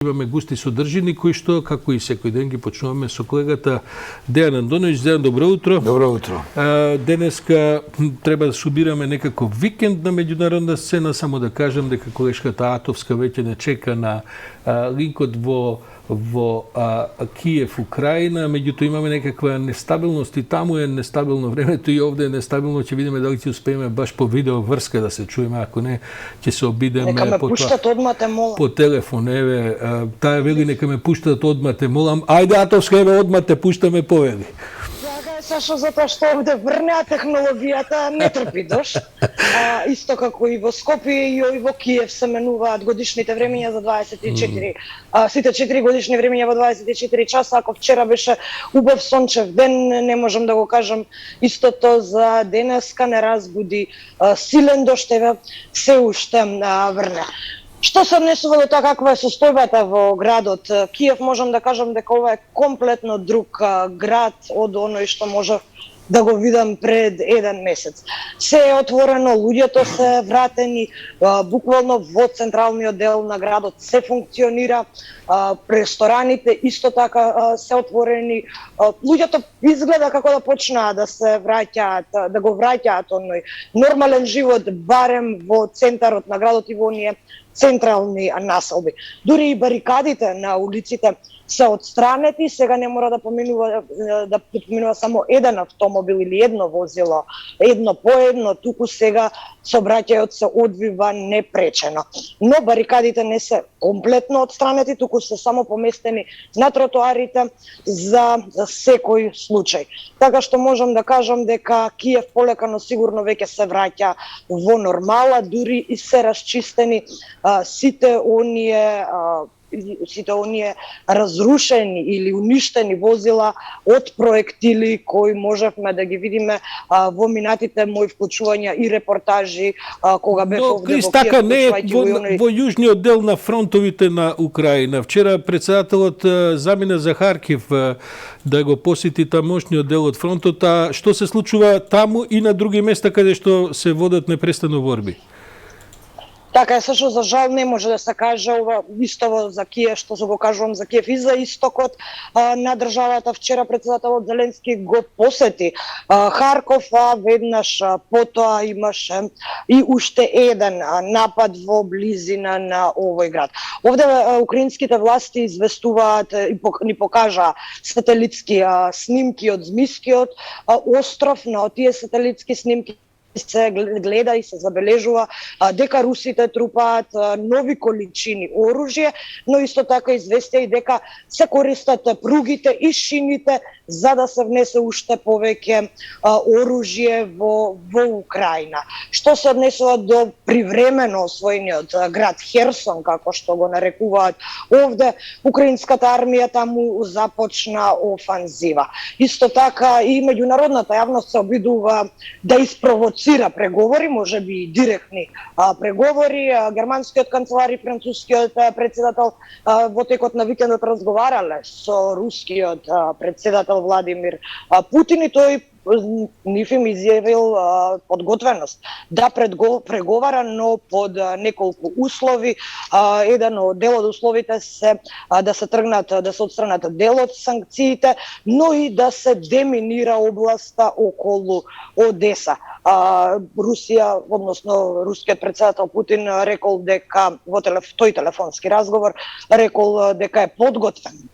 Имаме густи содржини кои што, како и секој ден, ги почнуваме со колегата Дејан Андоновиќ. Дејан, добро утро. Добро утро. Денеска треба да собираме некако викенд на меѓународна сцена, само да кажам дека колешката Атовска веќе не чека на линкот во Киев, Украина, меѓутоа имаме некаква нестабилност и таму е нестабилно времето и овде е нестабилно, ќе видиме дали ќе успееме баш по видео врска да се чуеме, ако не ќе се обидеме нека ме пуштат одма те молам. По телефон, еве, таа вели нека ме пуштат одма те молам. Ајде Атовска, еве одма те пуштаме, повели. Сашо, затоа што овде врнеа технологијата, не трпи дош. Исто како и во Скопје и во Киев се менуваат годишните времења за 24. Сите 4 годишни времења во 24 часа. Ако вчера беше убав сончев ден, не можам да го кажам истото за денеска, не разбуди силен дожд, еве се уште врне. Што се однесува до тоа каква е состојбата во градот Киев, можам да кажам дека ова е комплетно друг град од оној што можев да го видам пред еден месец. Се е отворено, луѓето се вратени, буквално во централниот дел на градот се функционира, рестораните исто така се отворени. Луѓето изгледа како да почнаа да се враќаат, да го враќаат оној нормален живот, барем во центарот на градот и во оние централни населби. Дури и барикадите на улиците се отстранети, сега не мора да поминува само еден автомобил или едно возило, едно по едно, туку сега сообраќајот се одвива непречено. Но барикадите не се комплетно отстранети, туку се само поместени на тротоарите за секој случај. Така што можам да кажам дека Киев полека но сигурно веќе се враќа во нормала, дури и се расчистени сите оние разрушени или уништени возила од проектили кои можевме да ги видиме во минатите мои вклучувања и репортажи кога бев овде Крис, во така Киев. не е во јужниот дел на фронтовите на Украина. Вчера председателот замина за Харкив да го посети тамошниот дел од фронтот. А што се случува таму и на други места каде што се водат непрестано борби? Така е, Сашо, за жал не може да се каже ова истово за Киев, што го кажувам за Киев и за истокот на државата. Вчера председателот Зеленски го посети Харков, а веднаш потоа имаше и уште еден напад во близина на овој град. Овде украинските власти известуваат и ни покажаа сателитски снимки од Змискиот остров. На тие сателитски снимки се гледа и се забележува дека русите трупаат нови количини оружје, но исто така известија и дека се користат пругите и шините за да се внесе уште повеќе оружје во Украина. Што се однесува до привремено освоениот град Херсон, како што го нарекуваат овде, украинската армија таму започна офанзива. Исто така и меѓународната јавност се обидува да испровоцира преговори, можеби и директни преговори. Германскиот канцелар и францускиот председател во текот на викендот разговарале со рускиот председател Владимир Путин и тој нив им изјавил подготвеност да преговара, но под неколку услови. Еден од дел од условите се да се тргнат, да се отстранат дел од санкциите, но и да се деминира областа околу Одеса. Русија, односно рускиот председател Путин рекол дека во тој телефонски разговор рекол дека е подготвен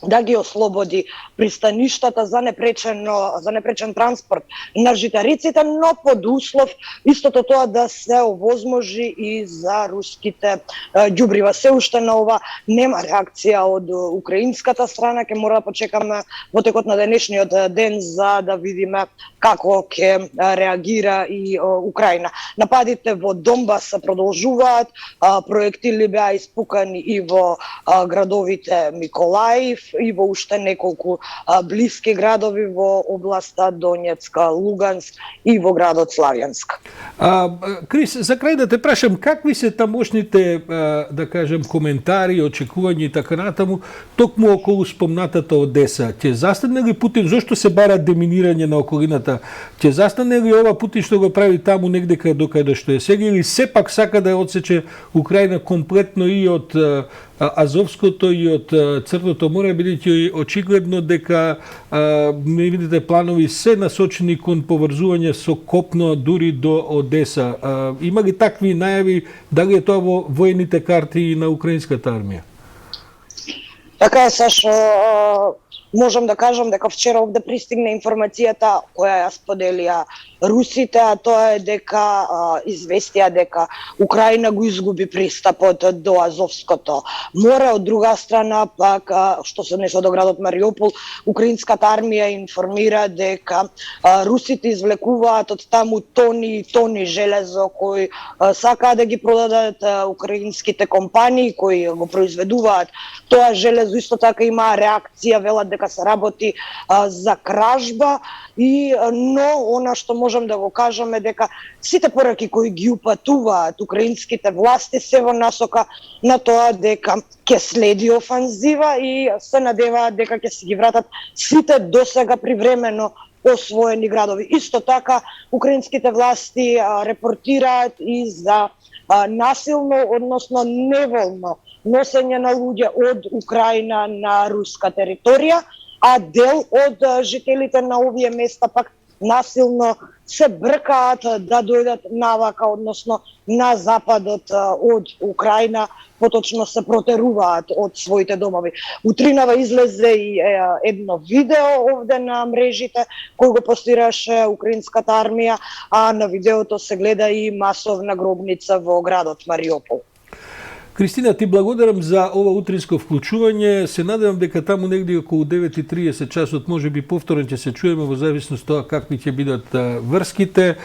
да ги ослободи пристаништата за непречен транспорт на житариците, но под услов истото тоа да се овозможи и за руските ѓубрива. Се уште на ова нема реакција од украинската страна, ќе мора да почекаме во текот на денешниот ден за да видиме како ќе реагира и Украина. Нападите во Донбас се продолжуваат, проектили беа испукани и во градовите Миколаев и во уште неколку блиски градови во областа Донецка, Луганск и во градот Славјанск. Крис, за крај да те прашам, какви се тамошните, да кажем, коментари, очекувања и така натаму, токму околу спомнатата Одеса? Ќе застане ли Путин, зошто се бара деминирање на околината? Ќе застане ли ова Путин што го прави таму негде докаде што е сега, или сепак сака да ја одсече Украина комплетно и од Азовското и од Црното море, бидејќи очигледно дека не видите планови се насочени кон поврзување со копно дури до Одеса. Има ли такви најави, дали е тоа во воените карти на украинската армија? Така е, Сашо, можам да кажам дека вчера овде пристигна информацијата која ја споделија русите, а тоа е дека известија дека Украина го изгуби пристапот до Азовското море. Од друга страна, пак, што се однесува до градот Мариупол, украинската армија информира дека русите извлекуваат од таму тони и тони железо кои сакаат да ги продадат украинските компании кои го произведуваат тоа железо. Исто така има реакција, велат дека се работи за кражба, но она што можам да го кажам е дека сите пораки кои ги упатуваат украинските власти се во насока на тоа дека ќе следи офанзива и се надеваат дека ќе си ги вратат сите досега привремено освоени градови. Исто така украинските власти репортираат и за насилно, односно неволно носење на луѓе од Украина на руска територија, а дел од жителите на овие места пак насилно се бркаат да дојдат навака, односно на западот од Украина, поточно се протеруваат од своите домови. Утринава излезе и едно видео овде на мрежите кој го постираше украинската армија, а на видеото се гледа и масовна гробница во градот Мариупол. Кристина, ти благодарам за ова утринско вклучување. Се надевам дека таму негде околу 9:30 часот може би повторно ќе се чуеме во зависност тоа какви ќе бидат врските.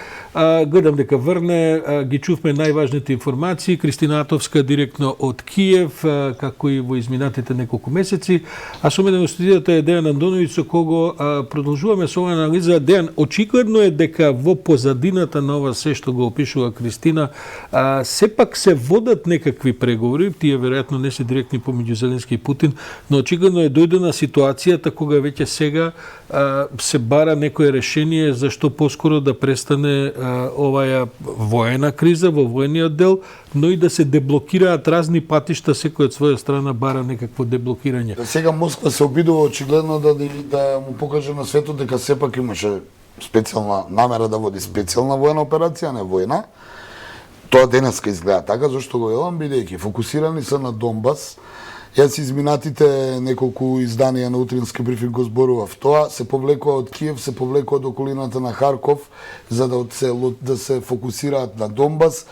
Гледам дека врне, ги чувме најважните информации. Кристина Атовска директно од Киев, како и во изминатите неколку месеци. А со мене во студијата е Дејан Андоновиќ, со кого продолжуваме со оваа анализа. Дејан, очигледно е дека во позадината на ова се што го опишува Кристина, сепак се водат некакви преговори. Тие веројатно не се директни помеѓу Зеленски и Путин, но очигледно е дојдена ситуацијата кога веќе сега се бара некое решение за што поскоро да престане оваа воена криза во воениот дел, но и да се деблокираат разни патишта, секој од своја страна бара некакво деблокирање. Сега Москва се обидува очигледно да му покаже на светот дека сепак имаше специјална намера да води специјална воена операција, не војна. Тоа денеска изгледа така, зашто го велам, бидејќи фокусирани се на Донбас. Јас изминатите неколку изданија на утрински брифинг го зборував тоа, се повлекува од Киев, се повлекува од околината на Харков, за да се фокусираат на Донбас.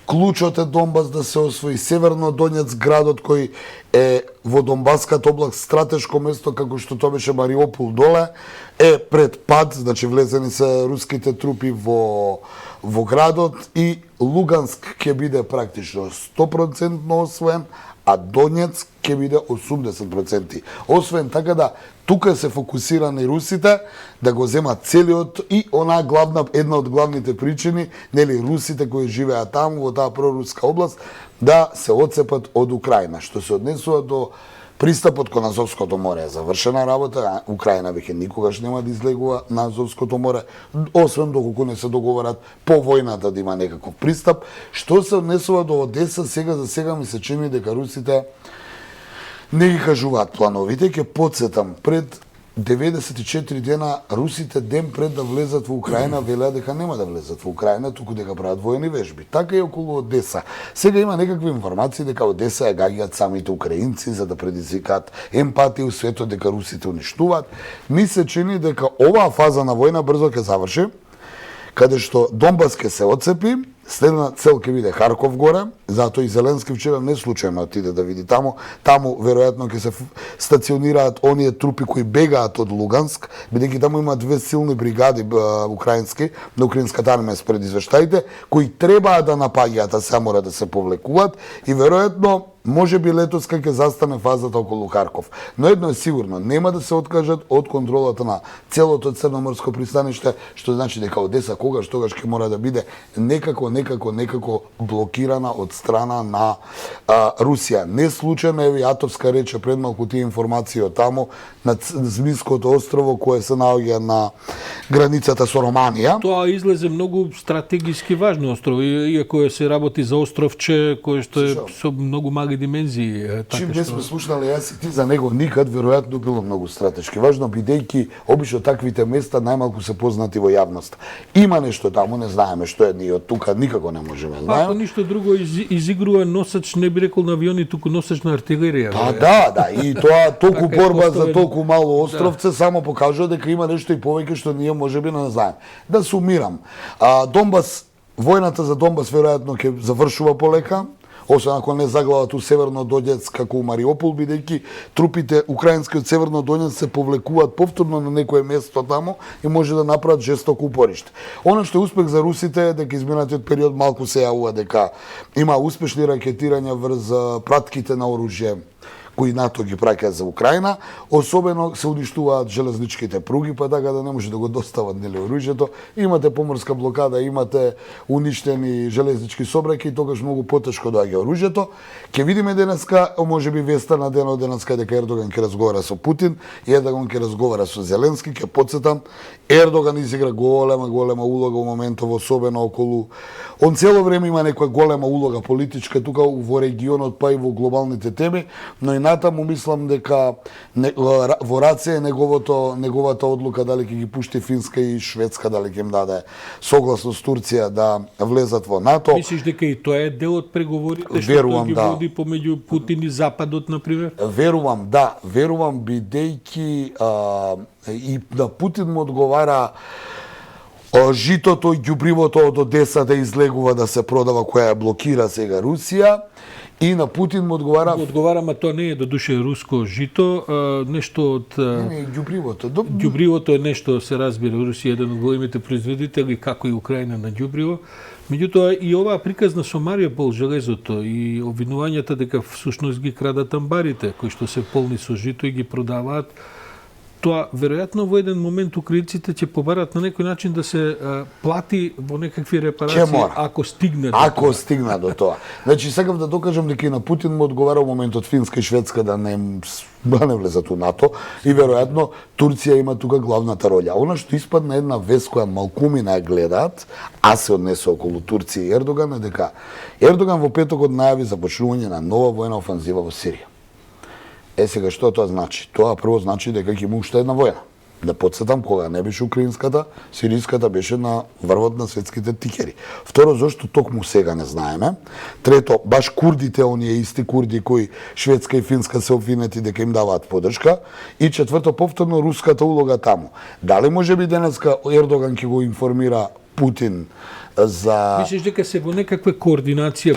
Клучот е Донбас да се освои, Северно Донец, градот кој е во Донбаската област, стратешко место како што тоа беше Мариупол доле, е пред пад, значи влезени се руските трупи во градот, и Луганск ќе биде практично 100% освоен, а Донец ќе биде 80% освоен, така да тука се фокусирани русите да го земат целиот и она една од главните причини, нели, русите кои живеат таму во таа проруска област да се одцепат од Украина. Што се однесува до пристапот кон Азовското море е завршена работа, Украина веќе никогаш нема да излегува на Азовското море, освен доколку не се договорат по војната да има некаков пристап. Што се однесува до Одеса, за сега ми се чини дека русите не ги кажуваат плановите. Ќе потсетам, пред 94 дена русите ден пред да влезат во Украина велеа дека нема да влезат во Украина, туку дека прават воени вежби. Така и околу Одеса. Сега има некакви информации дека Одеса ја гаѓаат самите украинци за да предизвикаат емпатија у светот дека русите уништуваат. Ми се чини дека оваа фаза на војна брзо ќе заврши, каде што Донбас ќе се отцепи, следна цел ќе биде Харков горе, затоа и Зеленски вчера не случајно отиде да види таму. Таму веројатно ќе се стационираат оние трупи кои бегаат од Луганск, бидејќи таму има две силни бригади украински, на украинската армија спред извештаите, кои требаат да напаѓаат, а се мора да се повлекуваат, и веројатно може би летос ќе застане фазата околу Харков. Но едно е сигурно, нема да се откажат од контролата на целото Црноморско пристаниште, што значи дека Одеса тогаш ќе мора да биде некако блокирана од страна на Русија. Не случајно, еви Атовска рече пред малку тие информации од таму, на Змиското острово, кое се наоѓа на границата со Романија. Тоа излезе многу стратегиски важно острово, иако се работи за островче, кое што е со многу мали димензии. Чим не сме слушнали јас и ти за него никад, веројатно било многу стратешки важно, бидејќи обично таквите места најмалку се познати во јавноста. Има нешто таму, не знаеме што е, ние од тука никако не можеме Ако знаеме. ништо друго изигрува носач, не би рекол на авиони, туку носач на артилерија. Па да, и тоа толку Така е борба за поставен. толку мало островце само покажува дека има нешто и повеќе што ние можеби не знаеме. Да сумирам. Донбас, војната за Донбас веројатно ќе завршува полека, освен ако не заглават у Северно Донецк како у Мариупол, бидејќи трупите украински од Северно Донецк се повлекуваат повторно на некое место таму и може да направат жестоко упориште. Она што е успех за русите е дека изминатиот период малку се јавува дека има успешни ракетирања врз пратките на оружје кои НАТО ги праќаат за Украина, особено се уништуваат железничките пруги, па така да не може да го достават нели оружјето. Имате поморска блокада, имате уништени железнички собраќаи, тогаш многу потешко доаѓа оружјето. Ќе видиме денеска, можеби веста на денот денеска дека Ердоган ќе разговара со Путин, и Ердоган ќе разговара со Зеленски, ќе потсетам, Ердоган изигра голема улога во моментов, особено околу. Он цело време има некоја голема улога политичка тука во регионот, па и во глобалните теми, но и натаму мислам дека во раце е неговата одлука дали ќе ги пушти Финска и Шведска, дали ќе им даде согласност Турција да влезат во НАТО. Мислиш дека и тоа е дел од преговорите што Верувам, ги да. води помеѓу Путин и Западот, например? Верувам бидејќи и на Путин му одговара житото и ѓубривото од Одеса да излегува да се продава, која ја блокира сега Русија. И на Путин му одговара... ма тоа не е до душе руско жито, нешто од... Не, ѓубривото. Ѓубривото е нешто, се разбира, Русија е еден од големите производители, како и Украина на ѓубриво. Меѓутоа, и оваа приказна со Мариупол железото и обвинувањата дека всушност ги крадат амбарите, кои што се полни со жито и ги продаваат, тоа веројатно во еден момент украинците ќе побарат на некој начин да се плати во некакви репарации ако стигне до тоа. Значи сакам да докажам дека и на Путин му одговара во моментот Финска и Шведска да не влезат у НАТО и веројатно Турција има тука главната роља. Она што испадна една вест која малкумина ја гледаат, а се однесе околу Турција и Ердоган, е дека Ердоган во петокот најави започнување на нова војна офанзива во Сирија. Сега, што тоа значи? Тоа прво значи дека ќе има уште една војна. Да подсетам, кога не беше украинската, сириската беше на врвот на светските тикери. Второ, зошто токму сега не знаеме. Трето, баш курдите, оние исти курди кои Шведска и Финска се обвинети дека им даваат подршка. И четврто, повторно руската улога таму. Дали може би денеска Ердоган ќе го информира Путин за... Мислиш дека се во некаква координација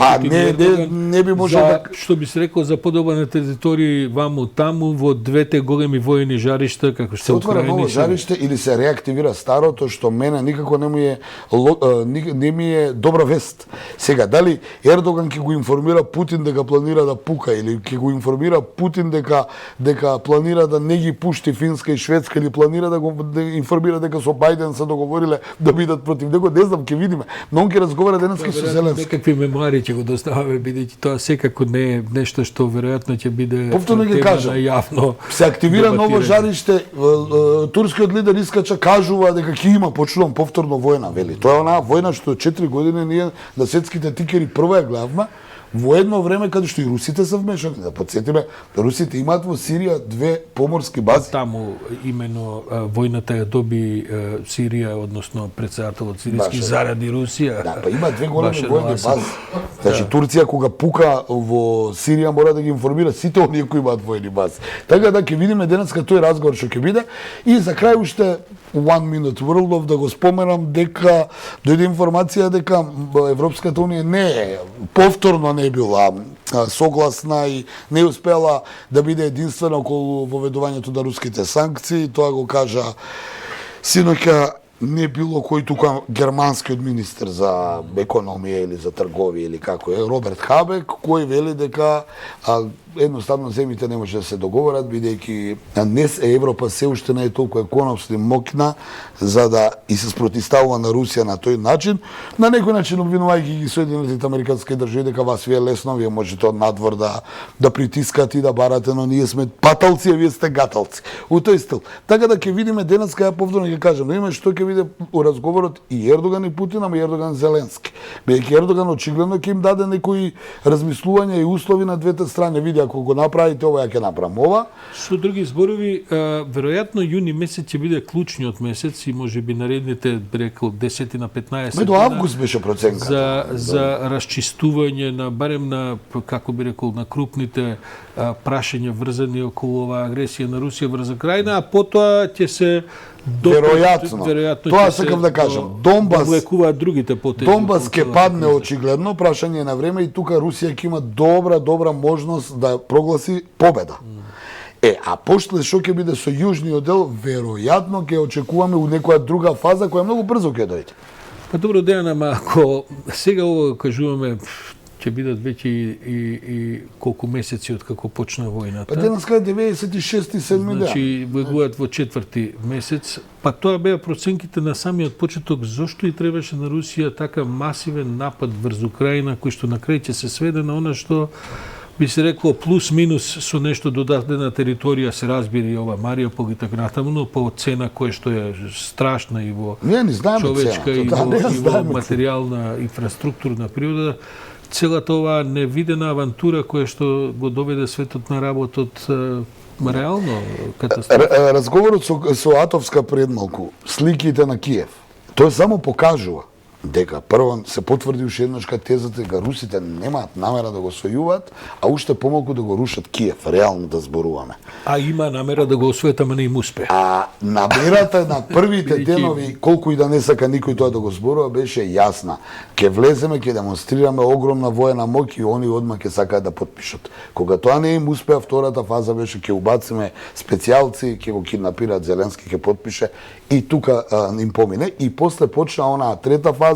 не би можел да... Што би се рекол, за подоба на територии ваму таму во двете големи војни жаришта, како што се отвора ново жариште или се реактивира старото, што мене никако не ми е добра вест. Сега, дали Ердоган ќе го информира Путин дека планира да пука или ќе го информира Путин дека планира да не ги пушти Финска и Шведска или планира да го информира дека со Бајден се договориле да бидат против него, не знам, ќе видиме. Но он ќе разговара денеска со Зеленски. Некакви мемуари ќе го доставаме, бидејќи тоа секако не е нешто што веројатно ќе биде повторно ги кажам, јавно. Се активира ново жариште, турскиот лидер искача, кажува дека ќе има, почнувам повторно војна, вели. Тоа е онаа војна што 4 години ние на светските тикери прва ја гледавме, во едно време каде што и русите се вмешани. Да подсетиме, русите имаат во Сирија 2 поморски бази. Таму имено војната ја доби Сирија, односно претседателот сиријски заради Русија. Да, па има 2 големи војни бази. Значи Турција кога пука во Сирија мора да ги информира сите оние кои имаат војни бази. Така да ќе видиме денеска тој разговор што ќе биде. И за крај уште One Minute World да го споменам дека дојде информација дека Европската унија повторно не била согласна и не успела да биде единствена околу воведувањето на руските санкции. Тоа го кажа синоќа не било кој тука германскиот министер за економија или за трговија или како е, Роберт Хабек, кој вели дека едноставно земјите не може да се договорат, бидејќи Европа се уште не е толку економски моќна за да и се спротивставува на Русија на тој начин. На некој начин обвинувајќи ги Соединетите американски држави дека вас ви е лесно, вие можете од надвор да притискате и да барате, но ние сме паталци, а вие сте гаталци. У тој стил. Така да ќе видиме денеска, ја повторно ќе кажам, да има што ќе биде у разговорот и Ердоган и Путин, ама и Ердоган Зеленски. Бидејќи Ердоган очигледно ќе им даде некои размислувања и услови на двете страни. Види, ако го направите ова, ја ќе направам ова. Со други зборови, веројатно јуни месец ќе биде клучниот месец и можеби наредните, би рекол, 10 на 15 До август беше проценката. за расчистување на барем на, како би рекол, на крупните прашања врзани околу оваа агресија на Русија врз Украина, а потоа ќе се Веројатно. Тоа сакам да кажам. Донбас влекуваат другите потези. Донбас ќе падне очигледно, прашање на време и тука Русија ќе има добра можност да прогласи победа. А после што ќе биде со јужниот дел, веројатно ќе очекуваме у некоја друга фаза која многу брзо ќе дојде. Па добро, Дејан, ама ако сега ово кажуваме, ќе бидат веќе и колку месеци од како почна војната. Па денеска е 96-7 ден. Значи, влегуваат во 4-ти месец. Па тоа беа проценките на самиот почеток, зошто и требаше на Русија така масивен напад врз Украина, кој што на крај ќе се сведе на она што би се рекло плюс-минус со нешто додадена територија, се разбира и ова Мариупол и така натаму, но по цена која што е страшна и во човечка и во материјална инфраструктурна природа, целата оваа невидена авантура која што го доведе светот на работот реално катастрофа. Разговорот со Атовска предмалку, сликите на Киев, тоа само покажува дека прво се потврди уште еднаш тезата дека русите немаат намера да го освојуваат, а уште помалку да го рушат Киев, реално да зборуваме. А има намера да го освојат, ама не им успе. А намерата на првите денови, колку и да не сака никој тоа да го зборува, беше јасна. Ке влеземе, ке демонстрираме огромна воена моќ и они одма ке сакаат да потпишат. Кога тоа не им успеа, втората фаза беше ке убациме специјалци, ке го киднапираат Зеленски, ке потпише и тука им помине. И после почна онаа трета фаза,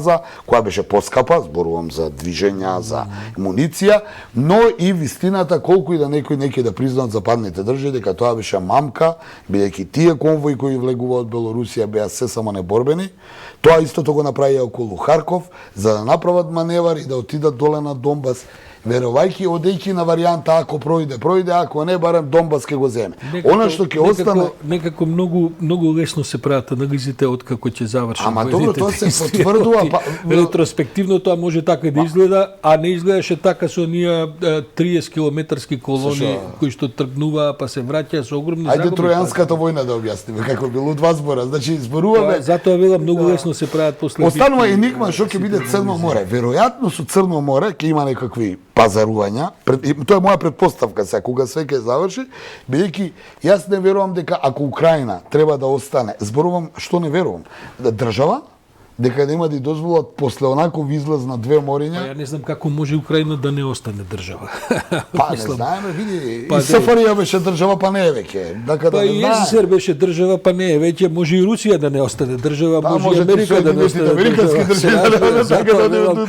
која беше поскапа, зборувам за движења, за муниција, но и вистината колку и да некои да признаат западните држави дека тоа беше мамка, бидејќи тие конвои кои влегува од Белорусија беа се само неборбени. Тоа истото го направија околу Харков, за да направат маневар и да отидат доле на Донбас, верувајќи одејќи на варијанта ако пројде, ако не барем Донбас ќе го земе. Она што ќе остане некако многу лесно се прават анализите од како ќе заврши. Ама добро, тоа се потврдува ретроспективно, тоа може така да изгледа, а не изгледаше така со оние 30 километарски колони кои што тргнуваа па се враќаа со огромни загуби. Ајде Тројанската војна да објасниме како било два збора. Значи зборуваме. Затоа велам многу лесно се прават после. Останува енигма што ќе биде Црно море. Веројатно со Црно море ќе има некакви пазарувања. Тоа е моја претпоставка сега, кога све ќе заврши, бидејќи јас не верувам дека ако Украина треба да остане, зборувам што не верувам, држава дека да има да дозволат после онаков излаз на две мориња. Па ја не знам како може Украина да не остане држава. Па не знаеме, види, и СФРЈ беше држава, па не е веќе. Па и СССР беше држава, па не е веќе, може и Русија да не остане држава, може и Америка да не остане држава.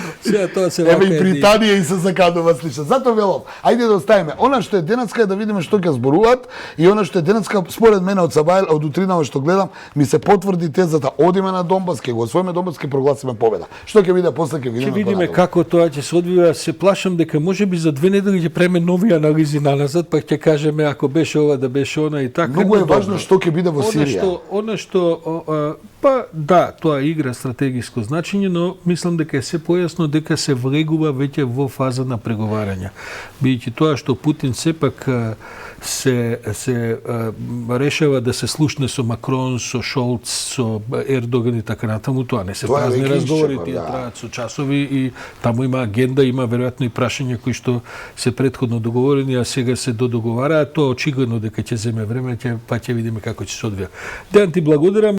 Еве и Британија и се заканува слично. Затоа велам, ајде да оставиме. Она што е денеска е да видиме што ќе зборуваат и она што е денеска според мене од Сабајл, од утринава што гледам, ми се потврди тезата, одиме на Донбас, ќе го освоиме Донбас, ќе прогласиме победа. Што ќе биде после, ќе видиме. Ќе видиме како тоа ќе се одвива. Се плашам дека можеби за 2 недели ќе преме нови анализи наназад, па ќе кажеме ако беше ова да беше она и така. Многу е важно што ќе биде во Сирија. Она што па да, тоа игра стратегиско значење, но мислам дека е се појасно дека се влегува веќе во фаза на преговарање. Бидејќи тоа што Путин сепак се решава да се слушне со Макрон, со Шолц, со Ердоган и така натаму, тоа не се празни разговори, тие траат со часови и таму има агенда, има веројатно и прашања кои што се претходно договорени, а сега се додоговараат. Тоа очигледно дека ќе земе време, па ќе видиме како ќе се одвија. Дејан, ти благодарам.